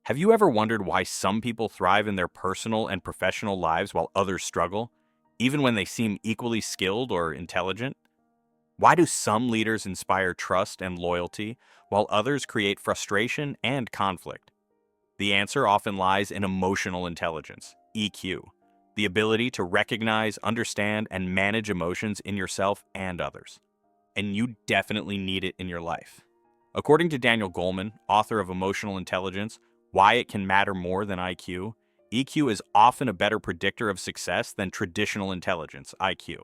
Have you ever wondered why some people thrive in their personal and professional lives while others struggle, even when they seem equally skilled or intelligent? Why do some leaders inspire trust and loyalty, while others create frustration and conflict? The answer often lies in emotional intelligence, EQ, the ability to recognize, understand, and manage emotions in yourself and others. And you definitely need it in your life. According to Daniel Goleman, author of Emotional Intelligence, Why It Can Matter More Than IQ, EQ is often a better predictor of success than traditional intelligence, IQ.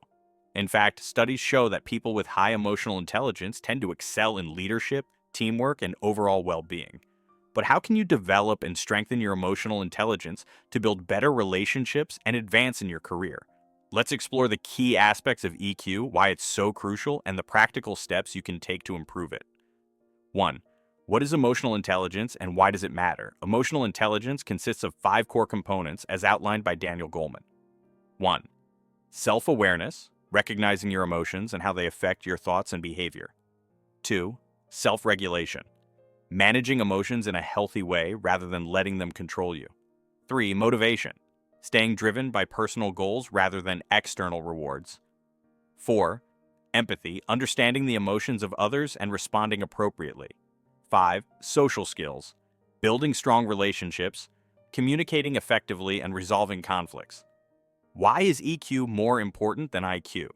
In fact, studies show that people with high emotional intelligence tend to excel in leadership, teamwork, and overall well-being. But how can you develop and strengthen your emotional intelligence to build better relationships and advance in your career? Let's explore the key aspects of EQ, why it's so crucial, and the practical steps you can take to improve it. 1. What is emotional intelligence and why does it matter? Emotional intelligence consists of 5 core components as outlined by Daniel Goleman. 1. Self-awareness, recognizing your emotions and how they affect your thoughts and behavior. 2. Self-regulation, managing emotions in a healthy way rather than letting them control you. 3. Motivation, staying driven by personal goals rather than external rewards. 4. Empathy, understanding the emotions of others and responding appropriately. 5. Social skills, building strong relationships, communicating effectively, and resolving conflicts. Why is EQ more important than IQ?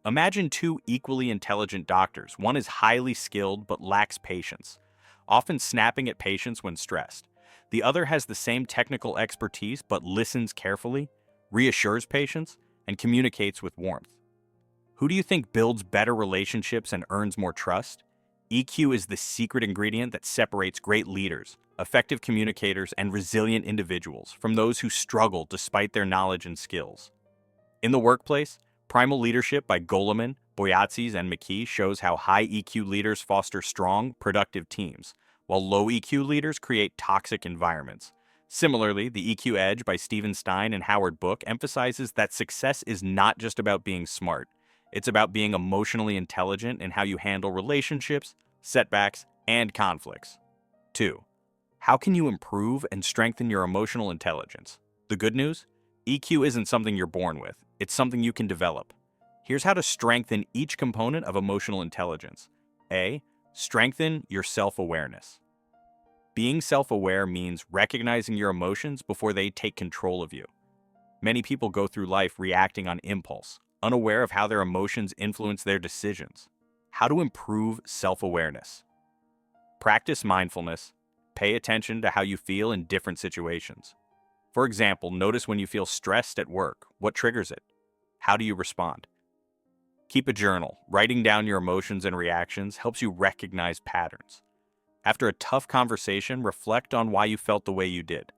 Imagine 2 equally intelligent doctors. One is highly skilled but lacks patience, often snapping at patients when stressed. The other has the same technical expertise but listens carefully, reassures patients, and communicates with warmth. Who do you think builds better relationships and earns more trust? EQ is the secret ingredient that separates great leaders, effective communicators, and resilient individuals from those who struggle despite their knowledge and skills. In the workplace, Primal Leadership by Goleman, Boyatzis, and McKee shows how high EQ leaders foster strong, productive teams, while low EQ leaders create toxic environments. Similarly, The EQ Edge by Stephen Stein and Howard Book emphasizes that success is not just about being smart. It's about being emotionally intelligent in how you handle relationships, setbacks, and conflicts. 2. How can you improve and strengthen your emotional intelligence? The good news? EQ isn't something you're born with. It's something you can develop. Here's how to strengthen each component of emotional intelligence. A. Strengthen your self-awareness. Being self-aware means recognizing your emotions before they take control of you. Many people go through life reacting on impulse, unaware of how their emotions influence their decisions. How to improve self-awareness. Practice mindfulness. Pay attention to how you feel in different situations. For example, notice when you feel stressed at work. What triggers it? How do you respond? Keep a journal. Writing down your emotions and reactions helps you recognize patterns. After a tough conversation, reflect on why you felt the way you did.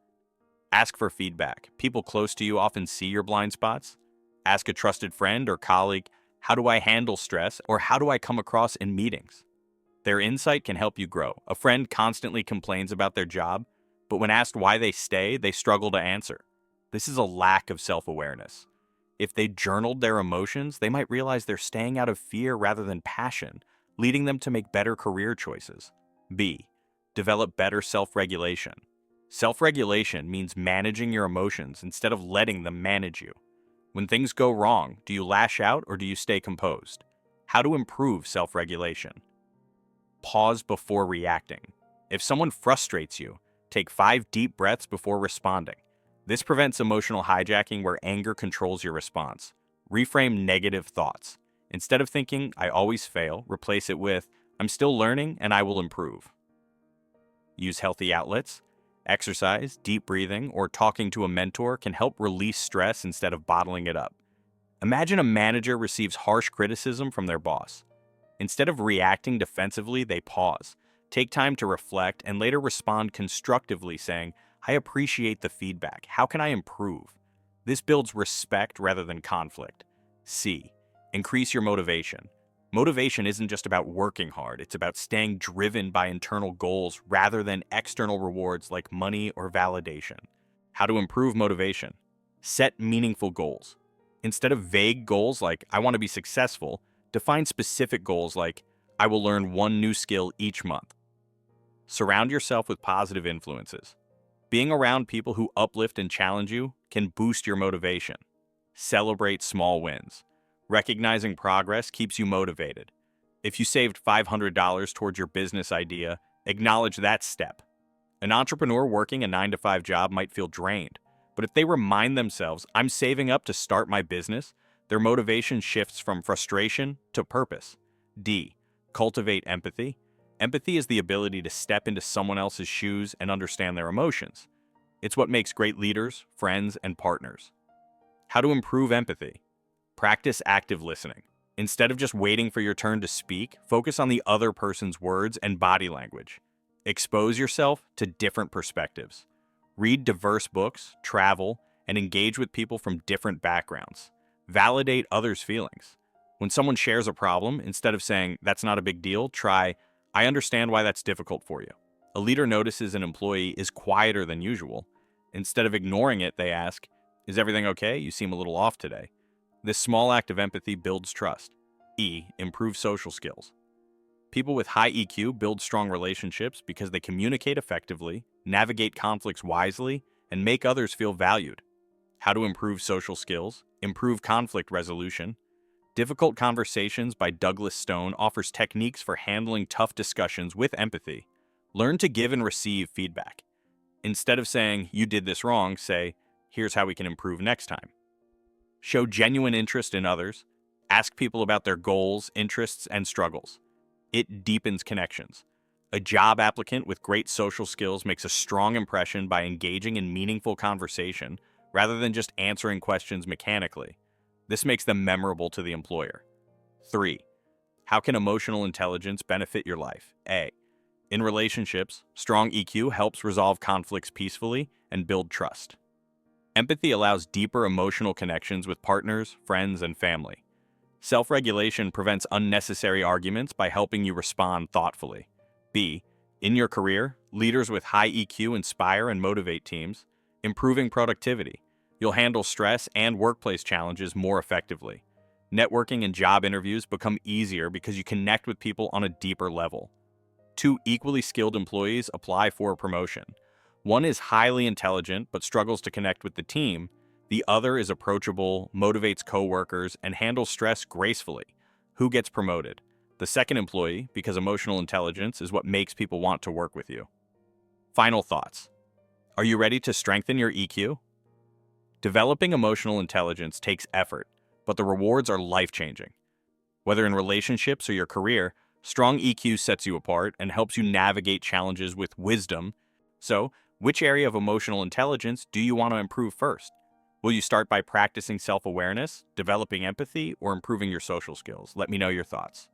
Ask for feedback. People close to you often see your blind spots. Ask a trusted friend or colleague, how do I handle stress, or how do I come across in meetings? Their insight can help you grow. A friend constantly complains about their job, but when asked why they stay, they struggle to answer. This is a lack of self-awareness. If they journaled their emotions, they might realize they're staying out of fear rather than passion, leading them to make better career choices. B. Develop better self-regulation. Self-regulation means managing your emotions instead of letting them manage you. When things go wrong, do you lash out or do you stay composed? How to improve self-regulation. Pause before reacting. If someone frustrates you, take 5 deep breaths before responding. This prevents emotional hijacking where anger controls your response. Reframe negative thoughts. Instead of thinking, I always fail, replace it with, I'm still learning and I will improve. Use healthy outlets. Exercise, deep breathing, or talking to a mentor can help release stress instead of bottling it up. Imagine a manager receives harsh criticism from their boss. Instead of reacting defensively, they pause, take time to reflect, and later respond constructively saying, I appreciate the feedback. How can I improve? This builds respect rather than conflict. C. Increase your motivation. Motivation isn't just about working hard, it's about staying driven by internal goals rather than external rewards like money or validation. How to improve motivation? Set meaningful goals. Instead of vague goals like, I want to be successful, define specific goals like, I will learn 1 new skill each month. Surround yourself with positive influences. Being around people who uplift and challenge you can boost your motivation. Celebrate small wins. Recognizing progress keeps you motivated. If you saved $500 towards your business idea, acknowledge that step. An entrepreneur working a 9-to-5 job might feel drained, but if they remind themselves, I'm saving up to start my business, their motivation shifts from frustration to purpose. D. Cultivate empathy. Empathy is the ability to step into someone else's shoes and understand their emotions. It's what makes great leaders, friends, and partners. How to improve empathy? Practice active listening. Instead of just waiting for your turn to speak, focus on the other person's words and body language. Expose yourself to different perspectives. Read diverse books, travel, and engage with people from different backgrounds. Validate others' feelings. When someone shares a problem, instead of saying, that's not a big deal, try, I understand why that's difficult for you. A leader notices an employee is quieter than usual. Instead of ignoring it, they ask, is everything okay? You seem a little off today. This small act of empathy builds trust. E. Improve social skills. People with high EQ build strong relationships because they communicate effectively, navigate conflicts wisely, and make others feel valued. How to improve social skills? Improve conflict resolution. Difficult Conversations by Douglas Stone offers techniques for handling tough discussions with empathy. Learn to give and receive feedback. Instead of saying, you did this wrong, say, here's how we can improve next time. Show genuine interest in others. Ask people about their goals, interests, and struggles. It deepens connections. A job applicant with great social skills makes a strong impression by engaging in meaningful conversation rather than just answering questions mechanically. This makes them memorable to the employer. 3. How can emotional intelligence benefit your life? A. In relationships, strong EQ helps resolve conflicts peacefully and build trust. Empathy allows deeper emotional connections with partners, friends, and family. Self-regulation prevents unnecessary arguments by helping you respond thoughtfully. B. In your career, leaders with high EQ inspire and motivate teams, improving productivity. You'll handle stress and workplace challenges more effectively. Networking and job interviews become easier because you connect with people on a deeper level. 2 equally skilled employees apply for a promotion. One is highly intelligent but struggles to connect with the team. The other is approachable, motivates coworkers, and handles stress gracefully. Who gets promoted? The second employee, because emotional intelligence is what makes people want to work with you. Final thoughts. Are you ready to strengthen your EQ? Developing emotional intelligence takes effort, but the rewards are life-changing. Whether in relationships or your career, strong EQ sets you apart and helps you navigate challenges with wisdom. So, which area of emotional intelligence do you want to improve first? Will you start by practicing self-awareness, developing empathy, or improving your social skills? Let me know your thoughts.